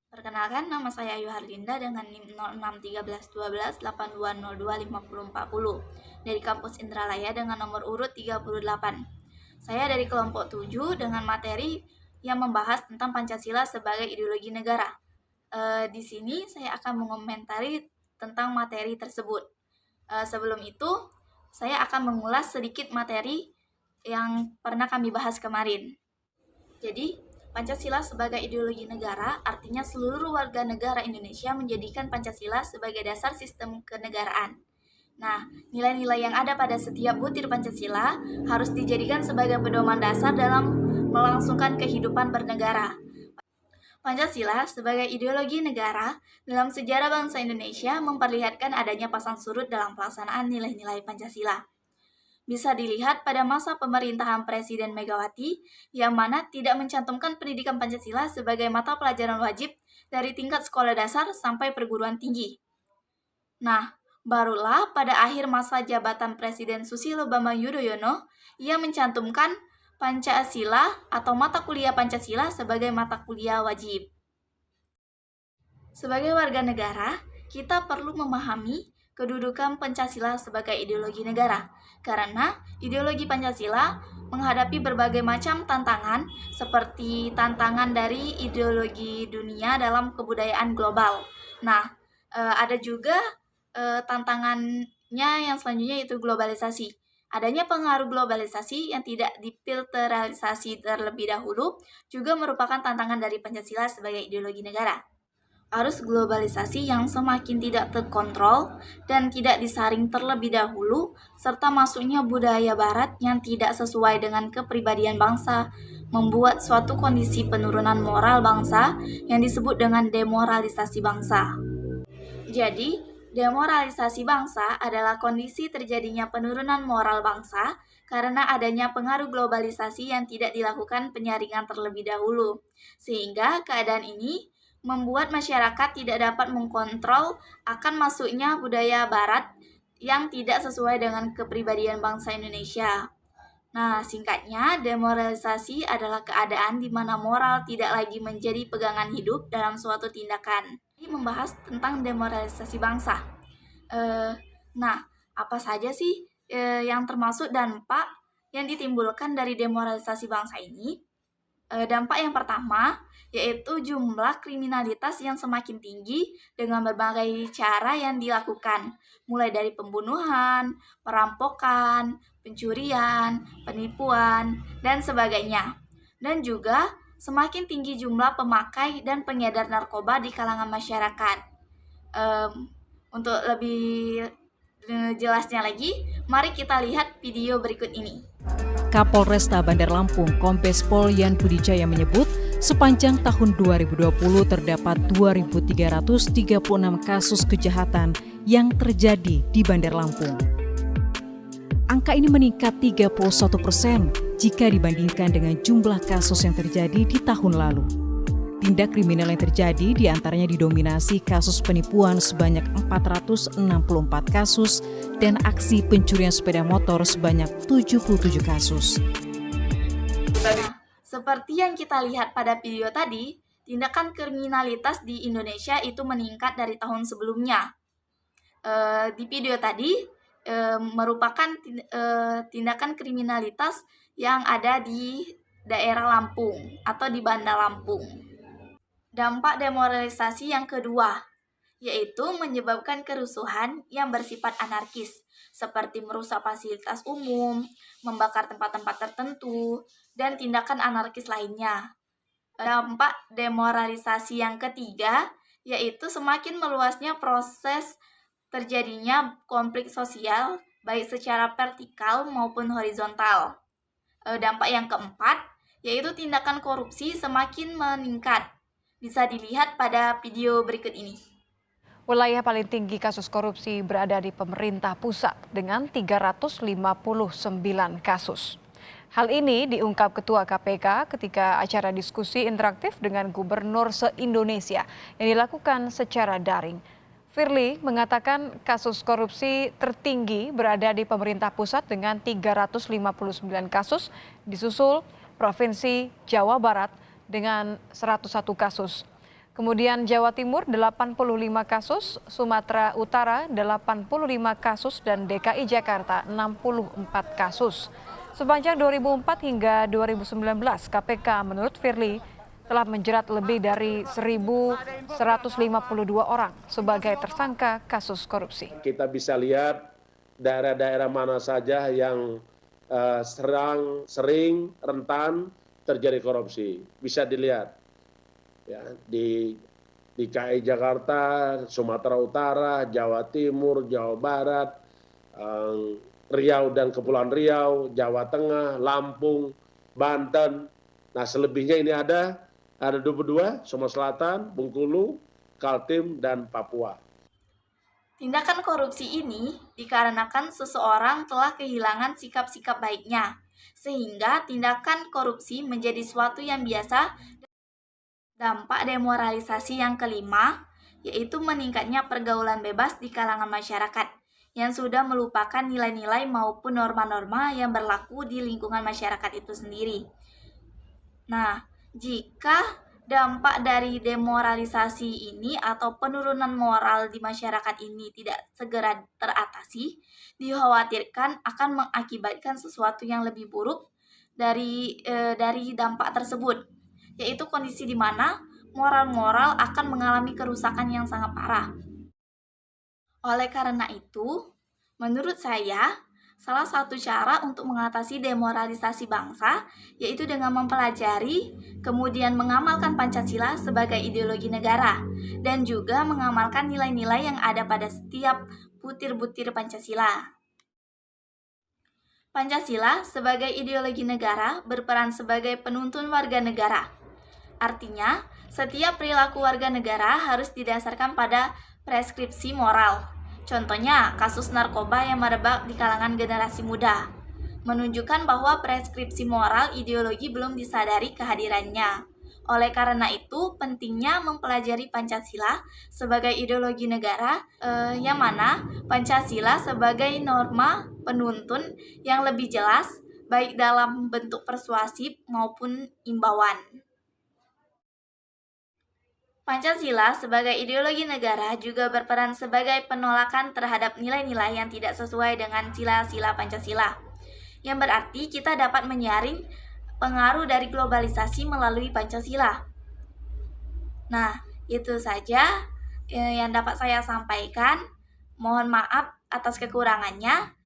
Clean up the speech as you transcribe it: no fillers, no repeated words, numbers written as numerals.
Perkenalkan, nama saya Ayu Harlinda dengan NIM 06131282025040 dari kampus Indralaya dengan nomor urut 38. Saya dari kelompok 7 dengan materi yang membahas tentang Pancasila sebagai ideologi negara. Di sini saya akan mengomentari tentang materi tersebut. Sebelum itu, saya akan mengulas sedikit materi yang pernah kami bahas kemarin. Jadi, Pancasila sebagai ideologi negara artinya seluruh warga negara Indonesia menjadikan Pancasila sebagai dasar sistem kenegaraan. Nah, nilai-nilai yang ada pada setiap butir Pancasila harus dijadikan sebagai pedoman dasar dalam melangsungkan kehidupan bernegara. Pancasila sebagai ideologi negara dalam sejarah bangsa Indonesia memperlihatkan adanya pasang surut dalam pelaksanaan nilai-nilai Pancasila. Bisa dilihat pada masa pemerintahan Presiden Megawati, yang mana tidak mencantumkan pendidikan Pancasila sebagai mata pelajaran wajib dari tingkat sekolah dasar sampai perguruan tinggi. Nah, barulah pada akhir masa jabatan Presiden Susilo Bambang Yudhoyono, ia mencantumkan Pancasila atau mata kuliah Pancasila sebagai mata kuliah wajib. Sebagai warga negara, kita perlu memahami kedudukan Pancasila sebagai ideologi negara, karena ideologi Pancasila menghadapi berbagai macam tantangan, seperti tantangan dari ideologi dunia dalam kebudayaan global. Nah, ada juga tantangannya yang selanjutnya, yaitu globalisasi. Adanya pengaruh globalisasi yang tidak difilterisasi terlebih dahulu juga merupakan tantangan dari Pancasila sebagai ideologi negara. Arus globalisasi yang semakin tidak terkontrol dan tidak disaring terlebih dahulu, serta masuknya budaya barat yang tidak sesuai dengan kepribadian bangsa, membuat suatu kondisi penurunan moral bangsa yang disebut dengan demoralisasi bangsa. Jadi, demoralisasi bangsa adalah kondisi terjadinya penurunan moral bangsa karena adanya pengaruh globalisasi yang tidak dilakukan penyaringan terlebih dahulu, sehingga keadaan ini membuat masyarakat tidak dapat mengkontrol akan masuknya budaya barat yang tidak sesuai dengan kepribadian bangsa Indonesia. Nah, singkatnya, demoralisasi adalah keadaan di mana moral tidak lagi menjadi pegangan hidup dalam suatu tindakan. Ini membahas tentang demoralisasi bangsa. Nah, apa saja sih yang termasuk dampak yang ditimbulkan dari demoralisasi bangsa ini? Dampak yang pertama yaitu jumlah kriminalitas yang semakin tinggi dengan berbagai cara yang dilakukan, mulai dari pembunuhan, perampokan, pencurian, penipuan, dan sebagainya. Dan juga semakin tinggi jumlah pemakai dan pengedar narkoba di kalangan masyarakat. Untuk lebih jelasnya lagi, mari kita lihat video berikut ini. Kapolresta Bandar Lampung, Kombes Pol Yan Budijaya menyebut, sepanjang tahun 2020 terdapat 2.336 kasus kejahatan yang terjadi di Bandar Lampung. Angka ini meningkat 31% jika dibandingkan dengan jumlah kasus yang terjadi di tahun lalu. Tindak kriminal yang terjadi diantaranya didominasi kasus penipuan sebanyak 464 kasus dan aksi pencurian sepeda motor sebanyak 77 kasus. Nah, seperti yang kita lihat pada video tadi, tindakan kriminalitas di Indonesia itu meningkat dari tahun sebelumnya. Di video tadi merupakan tindakan kriminalitas yang ada di daerah Lampung atau di Bandar Lampung. Dampak demoralisasi yang kedua, yaitu menyebabkan kerusuhan yang bersifat anarkis, seperti merusak fasilitas umum, membakar tempat-tempat tertentu, dan tindakan anarkis lainnya. Dampak demoralisasi yang ketiga, yaitu semakin meluasnya proses terjadinya konflik sosial, baik secara vertikal maupun horizontal. Dampak yang keempat, yaitu tindakan korupsi semakin meningkat. Bisa dilihat pada video berikut ini. Wilayah paling tinggi kasus korupsi berada di pemerintah pusat dengan 359 kasus. Hal ini diungkap Ketua KPK ketika acara diskusi interaktif dengan gubernur se-Indonesia yang dilakukan secara daring. Firly mengatakan kasus korupsi tertinggi berada di pemerintah pusat dengan 359 kasus, disusul Provinsi Jawa Barat dengan 101 kasus. Kemudian Jawa Timur 85 kasus, Sumatera Utara 85 kasus, dan DKI Jakarta 64 kasus. Sepanjang 2004 hingga 2019, KPK menurut Firly telah menjerat lebih dari 1.152 orang sebagai tersangka kasus korupsi. Kita bisa lihat daerah-daerah mana saja yang sering rentan terjadi korupsi. Bisa dilihat ya, di DKI Jakarta, Sumatera Utara, Jawa Timur, Jawa Barat, Riau dan Kepulauan Riau, Jawa Tengah, Lampung, Banten. Nah, selebihnya ini ada 22, Sumatera Selatan, Bengkulu, Kaltim, dan Papua. Tindakan korupsi ini dikarenakan seseorang telah kehilangan sikap-sikap baiknya, sehingga tindakan korupsi menjadi suatu yang biasa. Dampak demoralisasi yang kelima, yaitu meningkatnya pergaulan bebas di kalangan masyarakat, yang sudah melupakan nilai-nilai maupun norma-norma yang berlaku di lingkungan masyarakat itu sendiri. Nah, jika dampak dari demoralisasi ini atau penurunan moral di masyarakat ini tidak segera teratasi, dikhawatirkan akan mengakibatkan sesuatu yang lebih buruk dari dampak tersebut, yaitu kondisi di mana moral-moral akan mengalami kerusakan yang sangat parah. Oleh karena itu, menurut saya, salah satu cara untuk mengatasi demoralisasi bangsa yaitu dengan mempelajari, kemudian mengamalkan Pancasila sebagai ideologi negara, dan juga mengamalkan nilai-nilai yang ada pada setiap butir-butir Pancasila. Pancasila sebagai ideologi negara berperan sebagai penuntun warga negara. Artinya, setiap perilaku warga negara harus didasarkan pada preskripsi moral. Contohnya, kasus narkoba yang merebak di kalangan generasi muda, menunjukkan bahwa preskripsi moral ideologi belum disadari kehadirannya. Oleh karena itu, pentingnya mempelajari Pancasila sebagai ideologi negara, yang mana Pancasila sebagai norma penuntun yang lebih jelas, baik dalam bentuk persuasif maupun imbauan. Pancasila sebagai ideologi negara juga berperan sebagai penolakan terhadap nilai-nilai yang tidak sesuai dengan sila-sila Pancasila, yang berarti kita dapat menyaring pengaruh dari globalisasi melalui Pancasila. Nah, itu saja yang dapat saya sampaikan. Mohon maaf atas kekurangannya.